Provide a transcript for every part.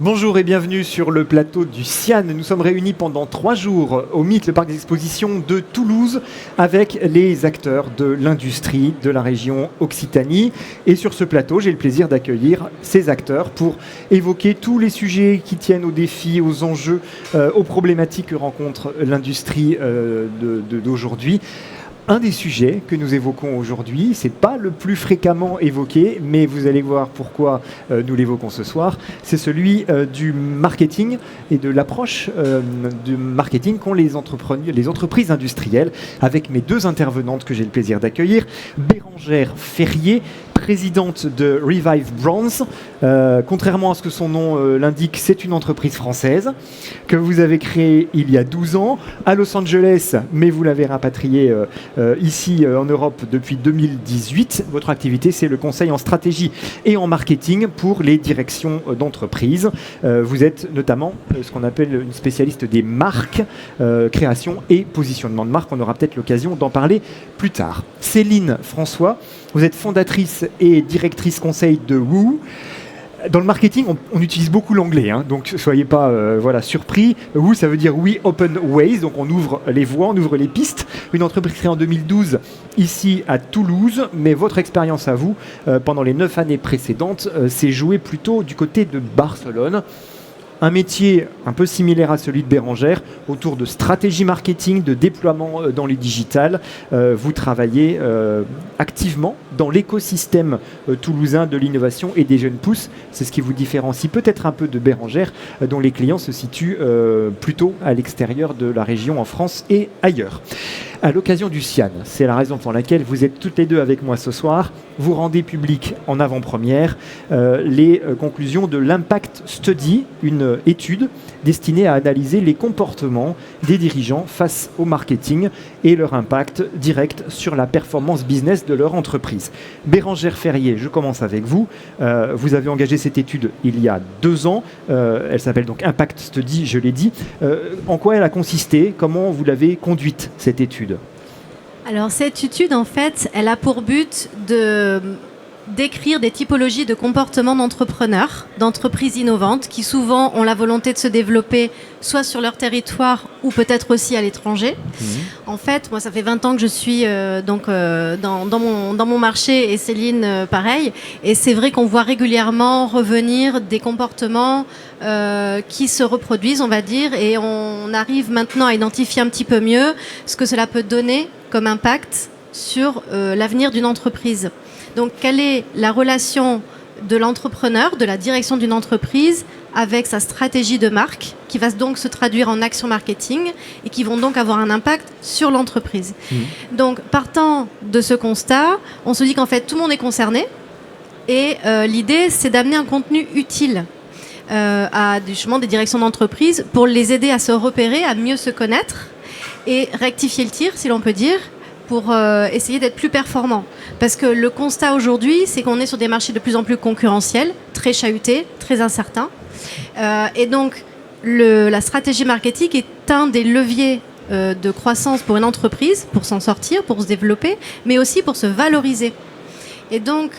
Bonjour et bienvenue sur le plateau du CIAN. Nous sommes réunis pendant 3 jours au MIT, le parc d'exposition de Toulouse, avec les acteurs de l'industrie de la région Occitanie. Et sur ce plateau, j'ai le plaisir d'accueillir ces acteurs pour évoquer tous les sujets qui tiennent aux défis, aux enjeux, aux problématiques que rencontre l'industrie d'aujourd'hui. Un des sujets que nous évoquons aujourd'hui, c'est pas le plus fréquemment évoqué, mais vous allez voir pourquoi nous l'évoquons ce soir, c'est celui du marketing et de l'approche du marketing qu'ont les entreprises industrielles, avec mes deux intervenantes que j'ai le plaisir d'accueillir, Bérengère Ferrier, présidente de Revive Brands. Contrairement à ce que son nom l'indique, c'est une entreprise française que vous avez créée il y a 12 ans à Los Angeles, mais vous l'avez rapatriée ici en Europe depuis 2018. Votre activité, c'est le conseil en stratégie et en marketing pour les directions d'entreprise. Vous êtes notamment ce qu'on appelle une spécialiste des marques, création et positionnement de marque. On aura peut-être l'occasion d'en parler plus tard. Céline François, vous êtes fondatrice et directrice conseil de Woo. Dans le marketing, on utilise beaucoup l'anglais, hein, donc ne soyez pas surpris. Woo, ça veut dire We Open Ways, donc on ouvre les voies, on ouvre les pistes. Une entreprise créée en 2012 ici à Toulouse, mais votre expérience à vous, pendant les 9 années précédentes, s'est jouée plutôt du côté de Barcelone. Un métier un peu similaire à celui de Bérengère, autour de stratégie marketing, de déploiement dans les digitales. Vous travaillez activement dans l'écosystème toulousain de l'innovation et des jeunes pousses. C'est ce qui vous différencie peut-être un peu de Bérengère, dont les clients se situent plutôt à l'extérieur de la région, en France et ailleurs. À l'occasion du CIAN, c'est la raison pour laquelle vous êtes toutes les deux avec moi ce soir, vous rendez public en avant-première les conclusions de l'Impact Study, une étude destinée à analyser les comportements des dirigeants face au marketing et leur impact direct sur la performance business de leur entreprise. Bérengère Ferrier, je commence avec vous. Vous avez engagé cette étude il y a 2 ans. Elle s'appelle donc Impact Study, je l'ai dit. En quoi elle a consisté? Comment vous l'avez conduite, cette étude? Alors cette étude, en fait, elle a pour but d'écrire des typologies de comportements d'entrepreneurs, d'entreprises innovantes, qui souvent ont la volonté de se développer soit sur leur territoire ou peut-être aussi à l'étranger. En fait, moi, ça fait 20 ans que je suis dans mon marché, et Céline, pareil. Et c'est vrai qu'on voit régulièrement revenir des comportements qui se reproduisent, on va dire, et on arrive maintenant à identifier un petit peu mieux ce que cela peut donner comme impact sur l'avenir d'une entreprise. Donc, quelle est la relation de l'entrepreneur, de la direction d'une entreprise avec sa stratégie de marque, qui va donc se traduire en actions marketing et qui vont donc avoir un impact sur l'entreprise. Donc, partant de ce constat, on se dit qu'en fait, tout le monde est concerné et l'idée, c'est d'amener un contenu utile à justement des directions d'entreprise pour les aider à se repérer, à mieux se connaître et rectifier le tir, si l'on peut dire, pour essayer d'être plus performant. Parce que le constat aujourd'hui, c'est qu'on est sur des marchés de plus en plus concurrentiels, très chahutés, très incertains. Et donc, la stratégie marketing est un des leviers de croissance pour une entreprise, pour s'en sortir, pour se développer, mais aussi pour se valoriser. Et donc,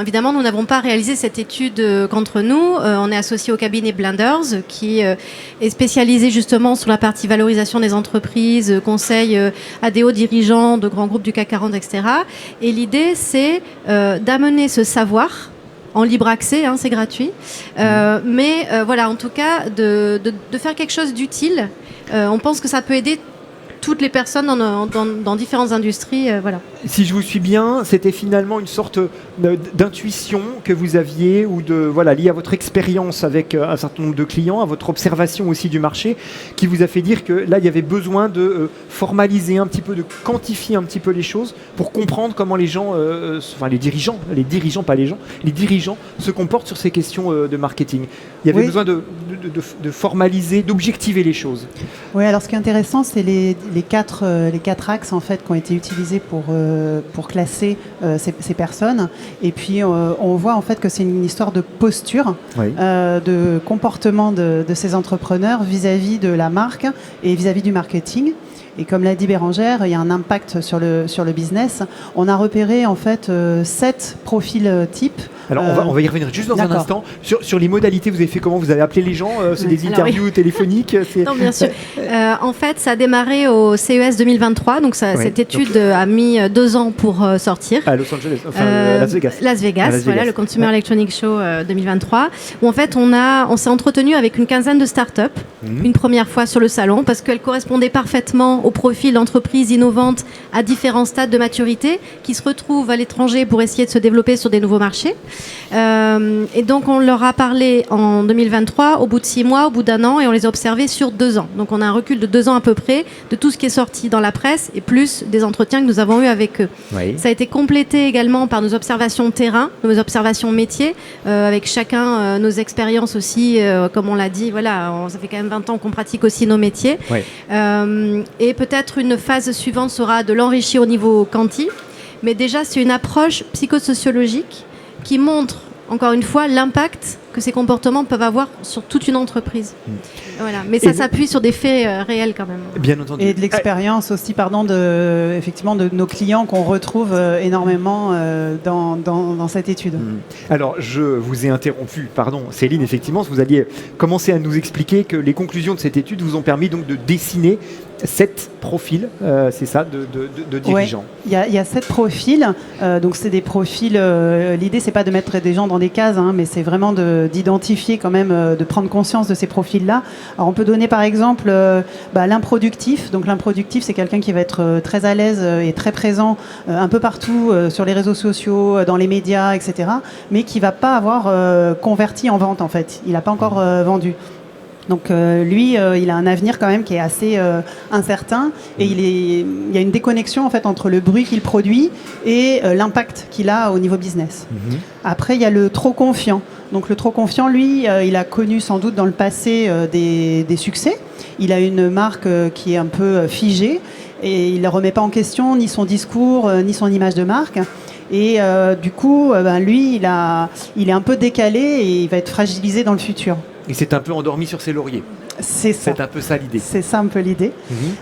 évidemment, nous n'avons pas réalisé cette étude qu'entre nous. On est associé au cabinet Blenders, qui est spécialisé justement sur la partie valorisation des entreprises, conseil à des hauts dirigeants de grands groupes du CAC 40, etc. Et l'idée, c'est d'amener ce savoir en libre accès, hein, c'est gratuit, mais voilà, en tout cas, de faire quelque chose d'utile. On pense que ça peut aider toutes les personnes dans différentes industries. Voilà. Si je vous suis bien, c'était finalement une sorte d'intuition que vous aviez, ou liée à votre expérience avec un certain nombre de clients, à votre observation aussi du marché, qui vous a fait dire que là, il y avait besoin de formaliser un petit peu, de quantifier un petit peu les choses pour comprendre comment les gens, les dirigeants se comportent sur ces questions de marketing. Il y avait besoin de formaliser, d'objectiver les choses. Oui, alors ce qui est intéressant, c'est les 4 axes en fait qui ont été utilisés pour classer ces personnes. Et puis on voit en fait que c'est une histoire de posture, de comportement de ces entrepreneurs vis-à-vis de la marque et vis-à-vis du marketing. Et comme l'a dit Bérangère, il y a un impact sur le business. On a repéré en fait 7 profils types. Alors on va y revenir juste dans un instant. Sur les modalités, vous avez fait comment? Vous avez appelé les gens? C'est des interviews téléphoniques? Non, bien sûr. En fait, ça a démarré au CES 2023. Donc cette étude a mis 2 ans pour sortir. À Los Angeles, Las Vegas. Las Vegas, voilà, le Consumer Electronics Show 2023. Où en fait, on s'est entretenu avec une quinzaine de startups, une première fois sur le salon, parce qu'elles correspondaient parfaitement au profil d'entreprises innovantes à différents stades de maturité, qui se retrouvent à l'étranger pour essayer de se développer sur des nouveaux marchés. Et donc on leur a parlé en 2023, au bout de 6 mois, au bout d'1 an, et on les a observés sur 2 ans. Donc on a un recul de 2 ans à peu près de tout ce qui est sorti dans la presse et plus des entretiens que nous avons eus avec eux. Oui. Ça a été complété également par nos observations terrain, nos observations métiers, avec chacun nos expériences aussi, comme on l'a dit, voilà, ça fait quand même 20 ans qu'on pratique aussi nos métiers. Oui. Et peut-être une phase suivante sera de l'enrichir au niveau quanti, mais déjà c'est une approche psychosociologique qui montre, encore une fois, l'impact que ces comportements peuvent avoir sur toute une entreprise. Voilà. Mais ça s'appuie sur des faits réels quand même. Bien entendu. Et de l'expérience aussi, effectivement, de nos clients qu'on retrouve énormément dans cette étude. Alors, je vous ai interrompu, pardon, Céline, effectivement, vous alliez commencer à nous expliquer que les conclusions de cette étude vous ont permis donc de dessiner 7 profils, c'est ça, de dirigeants. Il y a 7 profils, donc c'est des profils, l'idée c'est pas de mettre des gens dans des cases, mais c'est vraiment d'identifier quand même, de prendre conscience de ces profils-là. Alors on peut donner par exemple l'improductif. Donc l'improductif, c'est quelqu'un qui va être très à l'aise et très présent un peu partout sur les réseaux sociaux, dans les médias, etc. Mais qui va pas avoir converti en vente en fait. Il n'a pas encore vendu. Donc lui, il a un avenir quand même qui est assez incertain et il y a une déconnexion en fait entre le bruit qu'il produit et l'impact qu'il a au niveau business. Après, il y a le trop confiant. Donc le trop confiant, lui, il a connu sans doute dans le passé des succès. Il a une marque qui est un peu figée et il ne remet pas en question ni son discours ni son image de marque. Et du coup, lui, il est un peu décalé et il va être fragilisé dans le futur. Il s'est un peu endormi sur ses lauriers. C'est ça. C'est un peu ça l'idée. C'est ça un peu l'idée.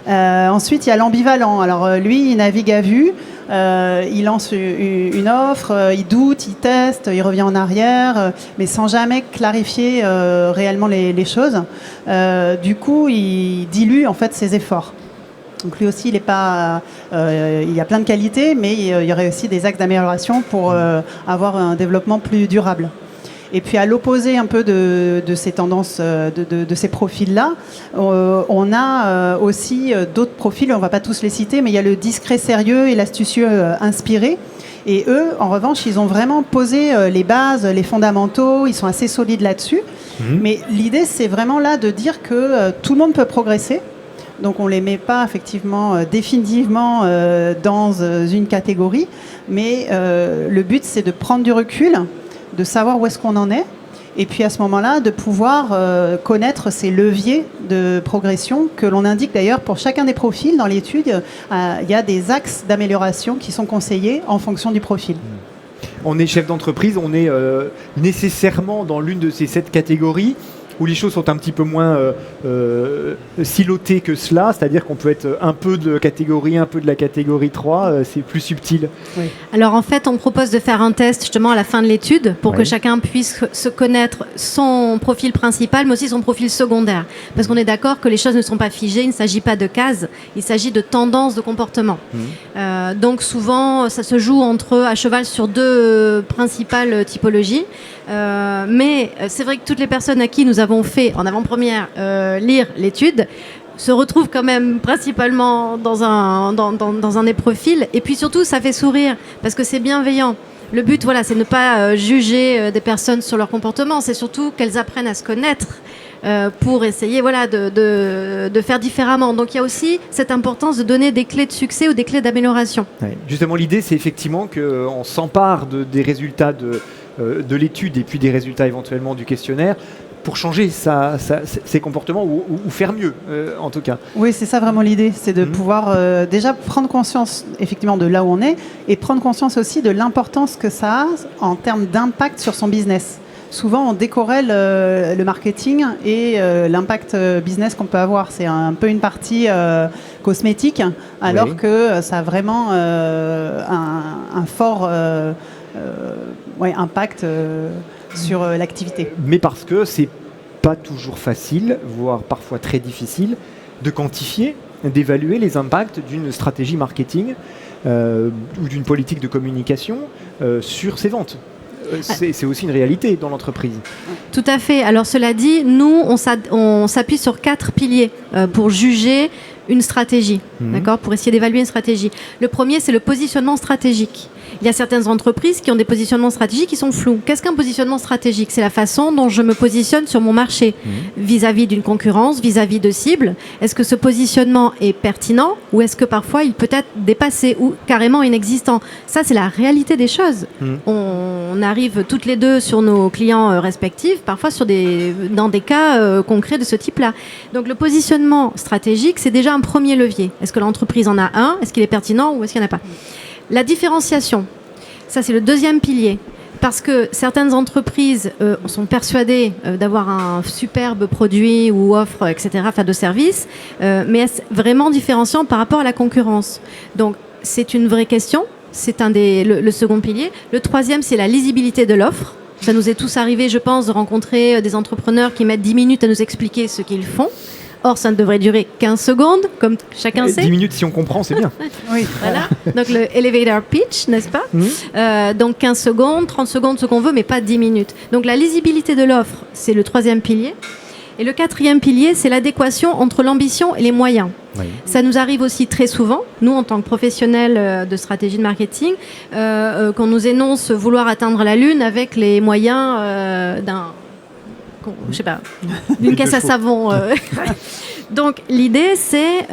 Ensuite, il y a l'ambivalent. Alors lui, il navigue à vue, il lance une offre, il doute, il teste, il revient en arrière, mais sans jamais clarifier réellement les choses. Du coup, il dilue en fait ses efforts. Donc lui aussi, il y a plein de qualités, mais il y aurait aussi des axes d'amélioration pour avoir un développement plus durable. Et puis à l'opposé un peu de ces tendances, de ces profils-là, on a aussi d'autres profils, on ne va pas tous les citer, mais il y a le discret sérieux et l'astucieux inspiré. Et eux, en revanche, ils ont vraiment posé les bases, les fondamentaux, ils sont assez solides là-dessus. Mais l'idée, c'est vraiment là de dire que tout le monde peut progresser. Donc on ne les met pas effectivement définitivement dans une catégorie, mais le but, c'est de prendre du recul, de savoir où est-ce qu'on en est, et puis à ce moment-là, de pouvoir connaître ces leviers de progression que l'on indique d'ailleurs pour chacun des profils. Dans l'étude, il y a des axes d'amélioration qui sont conseillés en fonction du profil. On est chef d'entreprise, on est nécessairement dans l'une de ces 7 catégories où les choses sont un petit peu moins silotées que cela, c'est-à-dire qu'on peut être un peu de catégorie 1, un peu de la catégorie 3, c'est plus subtil. Oui. Alors en fait, on propose de faire un test justement à la fin de l'étude pour que chacun puisse se connaître son profil principal, mais aussi son profil secondaire. Parce qu'on est d'accord que les choses ne sont pas figées, il ne s'agit pas de cases, il s'agit de tendances de comportement. Donc souvent, ça se joue à cheval sur 2 principales typologies. Mais c'est vrai que toutes les personnes à qui nous avons fait en avant-première lire l'étude se retrouvent quand même principalement dans un des profils. Et puis surtout, ça fait sourire parce que c'est bienveillant. Le but, voilà, c'est ne pas juger des personnes sur leur comportement. C'est surtout qu'elles apprennent à se connaître pour essayer de faire différemment. Donc il y a aussi cette importance de donner des clés de succès ou des clés d'amélioration. Ouais. Justement, l'idée, c'est effectivement qu'on s'empare des résultats de l'étude et puis des résultats éventuellement du questionnaire pour changer ses comportements ou faire mieux, en tout cas. Oui, c'est ça vraiment l'idée, c'est de pouvoir déjà prendre conscience effectivement de là où on est et prendre conscience aussi de l'importance que ça a en termes d'impact sur son business. souvent on décorrèle le marketing et l'impact business qu'on peut avoir. C'est un peu une partie cosmétique, alors que ça a vraiment un fort impact sur l'activité. Mais parce que c'est pas toujours facile, voire parfois très difficile, de quantifier, d'évaluer les impacts d'une stratégie marketing ou d'une politique de communication sur ses ventes. C'est aussi une réalité dans l'entreprise. Tout à fait. Alors cela dit, nous, on s'appuie sur 4 piliers pour juger une stratégie, d'accord, pour essayer d'évaluer une stratégie. Le premier, c'est le positionnement stratégique. Il y a certaines entreprises qui ont des positionnements stratégiques qui sont flous. Qu'est-ce qu'un positionnement stratégique ? C'est la façon dont je me positionne sur mon marché vis-à-vis d'une concurrence, vis-à-vis de cibles. Est-ce que ce positionnement est pertinent ou est-ce que parfois il peut être dépassé ou carrément inexistant ? Ça, c'est la réalité des choses. On arrive toutes les deux sur nos clients respectifs, parfois dans des cas concrets de ce type-là. Donc le positionnement stratégique, c'est déjà un premier levier. Est-ce que l'entreprise en a un ? Est-ce qu'il est pertinent ou est-ce qu'il n'y en a pas ? La différenciation, ça c'est le deuxième pilier, parce que certaines entreprises sont persuadées d'avoir un superbe produit ou offre, etc., enfin de service, mais est-ce vraiment différenciant par rapport à la concurrence ? Donc c'est une vraie question, c'est le second pilier. Le troisième, c'est la lisibilité de l'offre. Ça nous est tous arrivé, je pense, de rencontrer des entrepreneurs qui mettent 10 minutes à nous expliquer ce qu'ils font. Or, ça ne devrait durer 15 secondes, comme chacun sait. 10 minutes, si on comprend, c'est bien. Oui. Voilà. Donc, le elevator pitch, n'est-ce pas ? Donc, 15 secondes, 30 secondes, ce qu'on veut, mais pas 10 minutes. Donc, la lisibilité de l'offre, c'est le troisième pilier. Et le quatrième pilier, c'est l'adéquation entre l'ambition et les moyens. Oui. Ça nous arrive aussi très souvent, nous, en tant que professionnels de stratégie de marketing, qu'on nous énonce vouloir atteindre la Lune avec les moyens je sais pas, d'une caisse à savon. Donc l'idée, c'est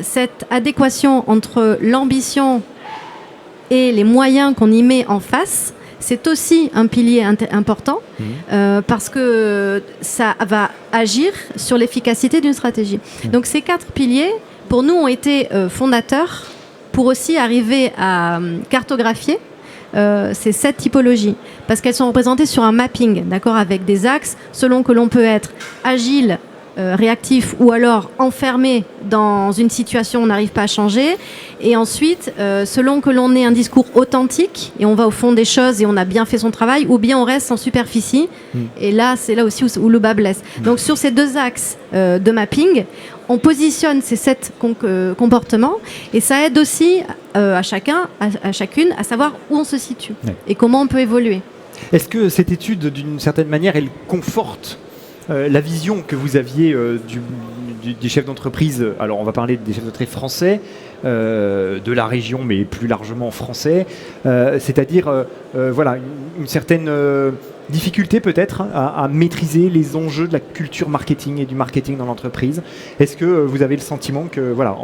cette adéquation entre l'ambition et les moyens qu'on y met en face. C'est aussi un pilier important parce que ça va agir sur l'efficacité d'une stratégie. Donc ces 4 piliers, pour nous, ont été fondateurs pour aussi arriver à cartographier ces 7 typologies, parce qu'elles sont représentées sur un mapping, d'accord, avec des axes, selon que l'on peut être agile, réactif ou alors enfermé dans une situation où on n'arrive pas à changer. Et ensuite, selon que l'on ait un discours authentique et on va au fond des choses et on a bien fait son travail, ou bien on reste en superficie. Et là, c'est là aussi où le bas blesse. Donc sur ces 2 axes de mapping, on positionne ces 7 comportements et ça aide aussi à chacune à savoir où on se situe et comment on peut évoluer. Est-ce que cette étude, d'une certaine manière, elle conforte la vision que vous aviez des chefs d'entreprise, alors on va parler des chefs d'entreprise français, de la région, mais plus largement français, c'est-à-dire voilà, une certaine difficulté peut-être à maîtriser les enjeux de la culture marketing et du marketing dans l'entreprise. Est-ce que vous avez le sentiment que voilà,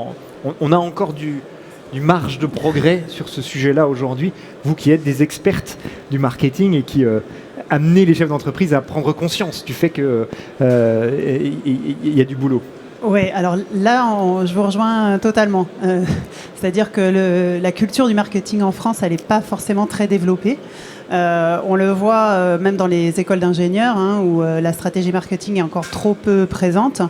on a encore du marge de progrès sur ce sujet-là aujourd'hui, vous qui êtes des expertes du marketing et qui amenez les chefs d'entreprise à prendre conscience du fait qu'il y a du boulot? Oui, alors là, je vous rejoins totalement. C'est-à-dire que la culture du marketing en France, elle n'est pas forcément très développée. On le voit même dans les écoles d'ingénieurs, où la stratégie marketing est encore trop peu présente.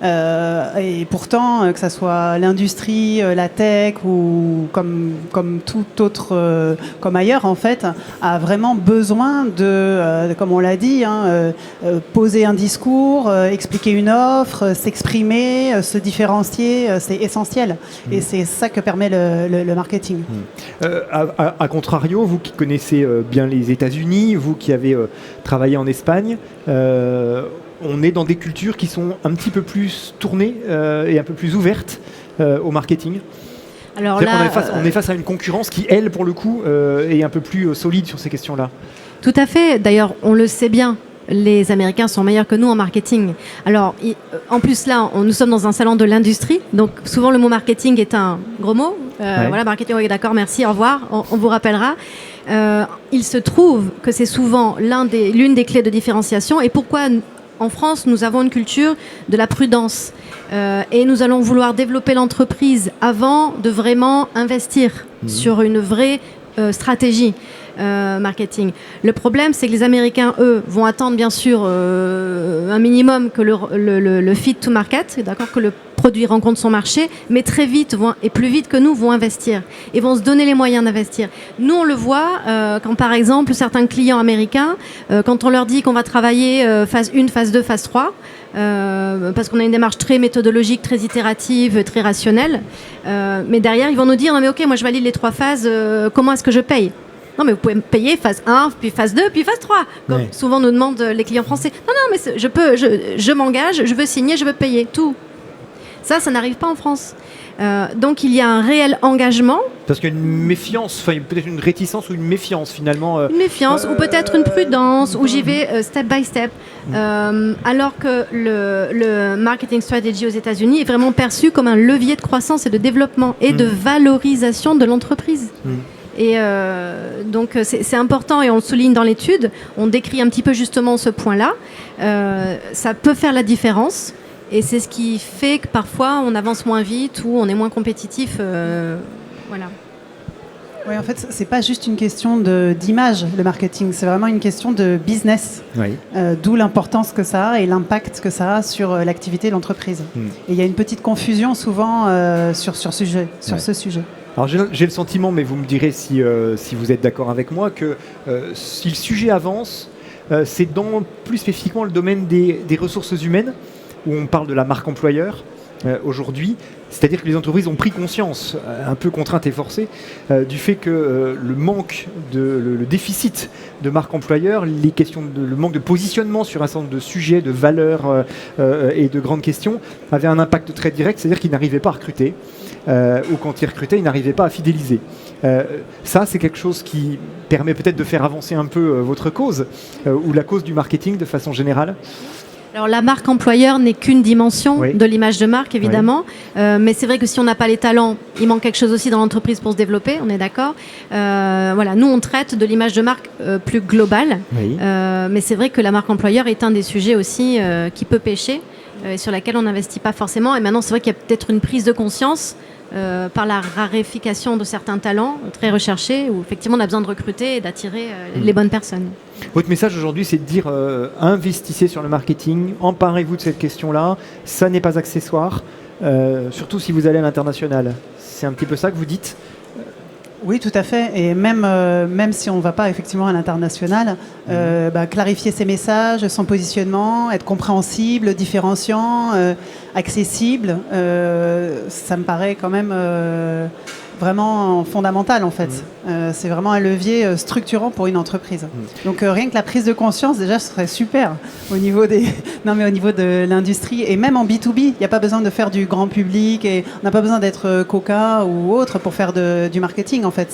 Et pourtant, que ce soit l'industrie, la tech ou comme tout autre, comme ailleurs en fait, a vraiment besoin de, comme on l'a dit, poser un discours, expliquer une offre, s'exprimer, se différencier, c'est essentiel. Et c'est ça que permet le marketing. À contrario, vous qui connaissez bien les États-Unis, vous qui avez travaillé en Espagne, on est dans des cultures qui sont un petit peu plus tournées et un peu plus ouvertes au marketing. Alors là, on est face à une concurrence qui, elle, pour le coup, est un peu plus solide sur ces questions-là. Tout à fait. D'ailleurs, on le sait bien. Les Américains sont meilleurs que nous en marketing. Alors, en plus là, nous sommes dans un salon de l'industrie, donc souvent le mot marketing est un gros mot. Voilà, marketing, oui, d'accord, merci, au revoir, on vous rappellera. Il se trouve que c'est souvent l'une des clés de différenciation. Et pourquoi en France, nous avons une culture de la prudence et nous allons vouloir développer l'entreprise avant de vraiment investir sur une vraie stratégie. marketing. Le problème, c'est que les Américains, eux, vont attendre bien sûr un minimum que le fit to market, d'accord, que le produit rencontre son marché, mais très vite et plus vite que nous vont investir et vont se donner les moyens d'investir. Nous, on le voit quand par exemple certains clients américains, quand on leur dit qu'on va travailler phase 1, phase 2, phase 3, parce qu'on a une démarche très méthodologique, très itérative, très rationnelle, mais derrière ils vont nous dire non mais ok, moi je valide les 3 phases, comment est-ce que je paye ? Non mais vous pouvez me payer phase 1, puis phase 2, puis phase 3. Comme souvent nous demandent les clients français. Non mais je m'engage, je veux signer, je veux payer, tout. Ça n'arrive pas en France. Donc il y a un réel engagement. Parce qu'il y a une méfiance, enfin peut-être une réticence ou une méfiance finalement. Une méfiance ou peut-être une prudence où j'y vais step by step. Alors que le marketing strategy aux États-Unis est vraiment perçu comme un levier de croissance et de développement et de valorisation de l'entreprise. Et donc c'est important et on le souligne dans l'étude. On décrit un petit peu justement ce point-là. Ça peut faire la différence. Et c'est ce qui fait que parfois on avance moins vite ou on est moins compétitif. Voilà. Oui, en fait, c'est pas juste une question d'image, le marketing, c'est vraiment une question de business. Oui. D'où l'importance que ça a et l'impact que ça a sur l'activité de l'entreprise. Et il y a une petite confusion souvent sur ce sujet. Alors j'ai le sentiment, mais vous me direz si vous êtes d'accord avec moi, que si le sujet avance, c'est dans plus spécifiquement le domaine des ressources humaines, où on parle de la marque employeur aujourd'hui. C'est-à-dire que les entreprises ont pris conscience, un peu contraintes et forcées, du fait que le déficit de marque employeur, le manque de positionnement sur un certain nombre de sujets, de valeurs et de grandes questions, avait un impact très direct, c'est-à-dire qu'ils n'arrivaient pas à recruter, ou quand ils recrutaient, ils n'arrivaient pas à fidéliser. Ça, c'est quelque chose qui permet peut-être de faire avancer un peu votre cause, ou la cause du marketing de façon générale. Alors la marque employeur n'est qu'une dimension de l'image de marque, évidemment. Mais c'est vrai que si on n'a pas les talents, il manque quelque chose aussi dans l'entreprise pour se développer, on est d'accord. Voilà, nous, on traite de l'image de marque plus globale. Mais c'est vrai que la marque employeur est un des sujets aussi qui peut pêcher et sur laquelle on n'investit pas forcément. Et maintenant, c'est vrai qu'il y a peut-être une prise de conscience par la raréfaction de certains talents très recherchés, où effectivement on a besoin de recruter et d'attirer les bonnes personnes. Votre message aujourd'hui, c'est de dire investissez sur le marketing, emparez-vous de cette question-là, ça n'est pas accessoire, surtout si vous allez à l'international. C'est un petit peu ça que vous dites ? Oui, tout à fait. Et même si on ne va pas effectivement à l'international, clarifier ses messages, son positionnement, être compréhensible, différenciant, accessible, ça me paraît quand même vraiment fondamental en fait. C'est vraiment un levier structurant pour une entreprise. Donc rien que la prise de conscience déjà ce serait super au niveau de l'industrie et même en B2B, il n'y a pas besoin de faire du grand public et on n'a pas besoin d'être Coca ou autre pour faire du marketing en fait.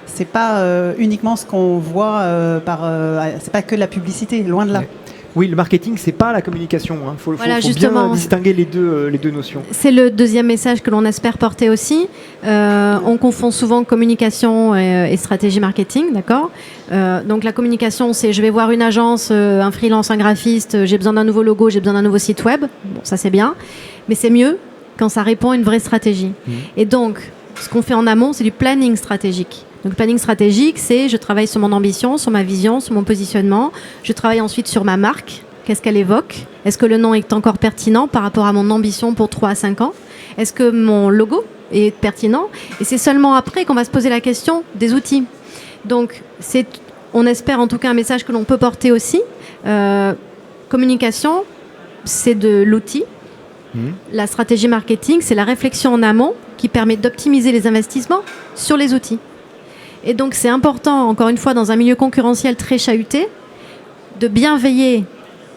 C'est pas uniquement ce qu'on voit c'est pas que de la publicité, loin de là. Oui, le marketing, c'est pas la communication. Faut bien distinguer les deux notions. C'est le deuxième message que l'on espère porter aussi. On confond souvent communication et stratégie marketing, d'accord ? Donc la communication, c'est je vais voir une agence, un freelance, un graphiste, j'ai besoin d'un nouveau logo, j'ai besoin d'un nouveau site web. Bon, ça c'est bien, mais c'est mieux quand ça répond à une vraie stratégie. Et donc, ce qu'on fait en amont, c'est du planning stratégique. Donc, le planning stratégique, c'est je travaille sur mon ambition, sur ma vision, sur mon positionnement. Je travaille ensuite sur ma marque. Qu'est-ce qu'elle évoque ? Est-ce que le nom est encore pertinent par rapport à mon ambition pour 3 à 5 ans ? Est-ce que mon logo est pertinent ? Et c'est seulement après qu'on va se poser la question des outils. Donc, on espère en tout cas un message que l'on peut porter aussi. Communication, c'est de l'outil. La stratégie marketing, c'est la réflexion en amont qui permet d'optimiser les investissements sur les outils. Et donc, c'est important, encore une fois, dans un milieu concurrentiel très chahuté, de bien veiller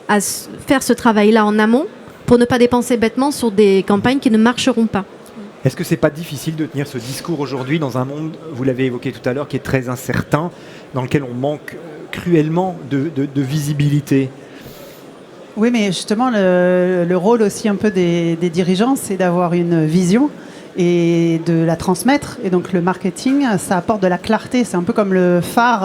à faire ce travail-là en amont pour ne pas dépenser bêtement sur des campagnes qui ne marcheront pas. Est-ce que c'est pas difficile de tenir ce discours aujourd'hui dans un monde, vous l'avez évoqué tout à l'heure, qui est très incertain, dans lequel on manque cruellement de visibilité ? Oui, mais justement, le rôle aussi un peu des dirigeants, c'est d'avoir une vision et de la transmettre. Et donc le marketing, ça apporte de la clarté. C'est un peu comme le phare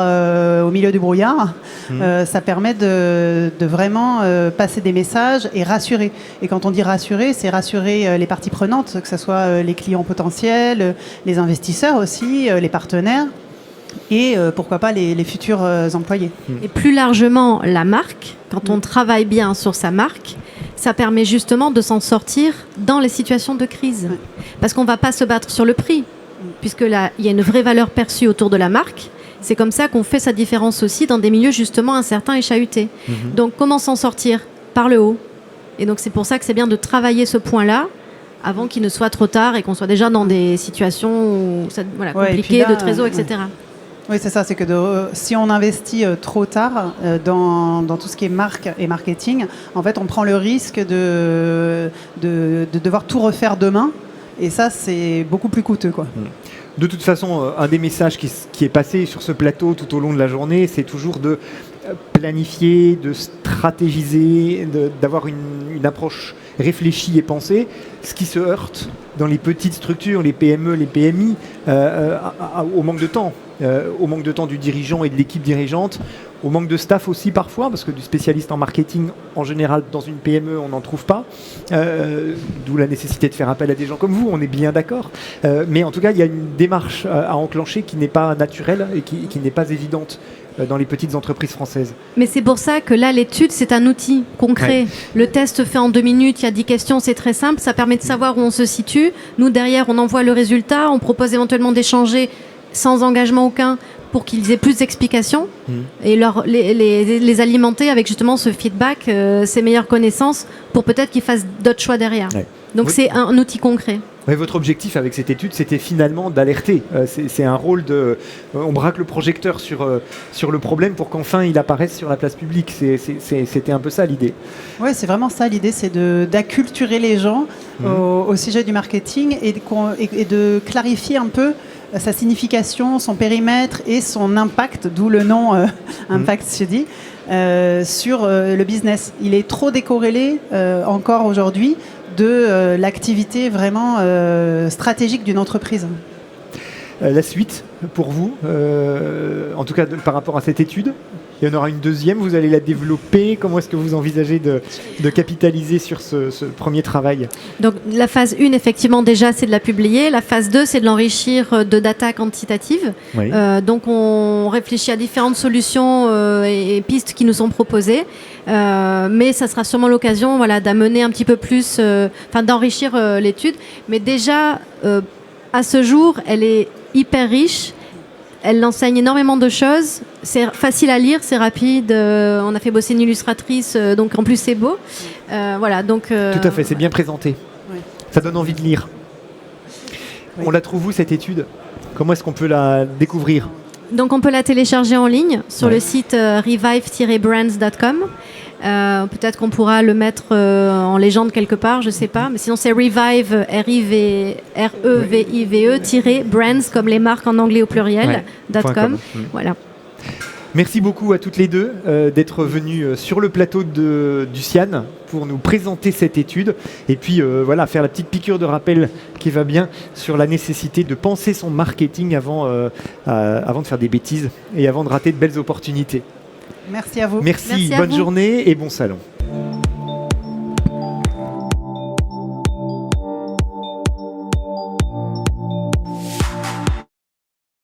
au milieu du brouillard. Ça permet de vraiment passer des messages et rassurer. Et quand on dit rassurer, c'est rassurer les parties prenantes, que ce soit les clients potentiels, les investisseurs aussi, les partenaires. et pourquoi pas les futurs employés. Et plus largement, la marque, quand on travaille bien sur sa marque, ça permet justement de s'en sortir dans les situations de crise. Parce qu'on ne va pas se battre sur le prix, puisque là, il y a une vraie valeur perçue autour de la marque. C'est comme ça qu'on fait sa différence aussi dans des milieux justement incertains et chahutés. Donc comment s'en sortir? Par le haut. Et donc c'est pour ça que c'est bien de travailler ce point-là avant qu'il ne soit trop tard et qu'on soit déjà dans des situations où compliquées, de trésor, etc. Oui, c'est ça, c'est que si on investit trop tard dans tout ce qui est marque et marketing, en fait, on prend le risque de devoir tout refaire demain. Et ça, c'est beaucoup plus coûteux, quoi. De toute façon, un des messages qui est passé sur ce plateau tout au long de la journée, c'est toujours de planifier, de stratégiser, d'avoir une approche réfléchie et pensée. Ce qui se heurte dans les petites structures, les PME, les PMI, au manque de temps. Au manque de temps du dirigeant et de l'équipe dirigeante, au manque de staff aussi parfois, parce que du spécialiste en marketing, en général, dans une PME, on n'en trouve pas. D'où la nécessité de faire appel à des gens comme vous, on est bien d'accord. Mais en tout cas, il y a une démarche à enclencher qui n'est pas naturelle et qui n'est pas évidente dans les petites entreprises françaises. Mais c'est pour ça que là, l'étude, c'est un outil concret. Ouais. Le test fait en 2 minutes, il y a 10 questions, c'est très simple, ça permet de savoir où on se situe. Nous, derrière, on envoie le résultat, on propose éventuellement d'échanger sans engagement aucun pour qu'ils aient plus d'explications et les alimenter avec justement ce feedback, ces meilleures connaissances pour peut-être qu'ils fassent d'autres choix derrière. Ouais. Donc c'est un outil concret. Ouais, votre objectif avec cette étude, c'était finalement d'alerter. C'est un rôle de... on braque le projecteur sur le problème pour qu'enfin il apparaisse sur la place publique. C'était un peu ça l'idée. Oui, c'est vraiment ça l'idée, c'est d'acculturer les gens au sujet du marketing et de clarifier un peu sa signification, son périmètre et son impact, d'où le nom Impact Study, sur le business. Il est trop décorrélé encore aujourd'hui de l'activité vraiment stratégique d'une entreprise. La suite, pour vous, en tout cas par rapport à cette étude, il y en aura une deuxième, vous allez la développer. Comment est-ce que vous envisagez de capitaliser sur ce premier travail? Donc la phase 1, effectivement, déjà, c'est de la publier. La phase 2, c'est de l'enrichir de data quantitative. Oui. Donc on réfléchit à différentes solutions et pistes qui nous sont proposées. Mais ça sera sûrement l'occasion d'amener un petit peu plus, d'enrichir l'étude. Mais déjà, à ce jour, elle est hyper riche. Elle enseigne énormément de choses. C'est facile à lire, c'est rapide. On a fait bosser une illustratrice, donc en plus c'est beau. Donc, tout à fait, c'est bien présenté. Oui. Ça donne envie de lire. Oui. On la trouve où cette étude? Comment est-ce qu'on peut la découvrir? Donc on peut la télécharger en ligne sur le site revive-brands.com. Peut-être qu'on pourra le mettre en légende quelque part, je ne sais pas. Mais sinon, c'est Revive, REVIVE-brands, comme les marques en anglais au pluriel, .com. Voilà. Merci beaucoup à toutes les deux d'être venues sur le plateau du CIAN pour nous présenter cette étude et puis faire la petite piqûre de rappel qui va bien sur la nécessité de penser son marketing avant de faire des bêtises et avant de rater de belles opportunités. Merci à vous. Merci bonne journée et bon salon.